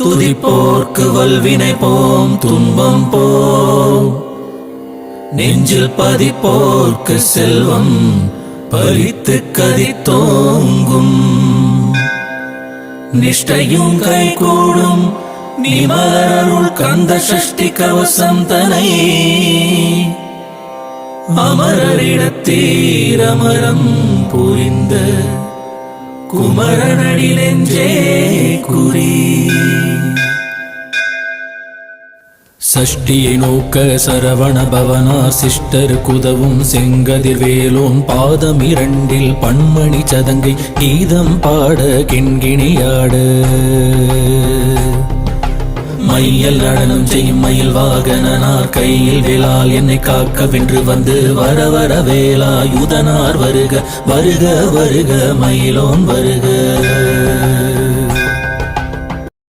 துதிப்போர்க்கு வல்வினை போம் துன்பம் போம், நெஞ்சில் பதிப்போர்க்கு செல்வம் பலித்து கதித்தோங்கும். நிஷ்டையும் கைகூடும் நீ மலரருள் கந்த சஷ்டி கவசம் தனை, அமரரிடத்தீரமரம் புரிந்த குமரனடி நெஞ்சே குறி. சஷ்டியை நோக்க சரவண பவனார் சிஷ்டர் குதவும் செங்கதிர் வேலோன் பாதம் இரண்டில் பன்மணி சதங்கை கீதம் பாட கெண்கிணியாட. மையல் நடனம் செய்யும் மயில் வாகனார் கையில் வேளால் என்னை காக்க வென்று வந்து வர வர வேலாயுதனார் வருக வருக வருக மயிலோன் வருக.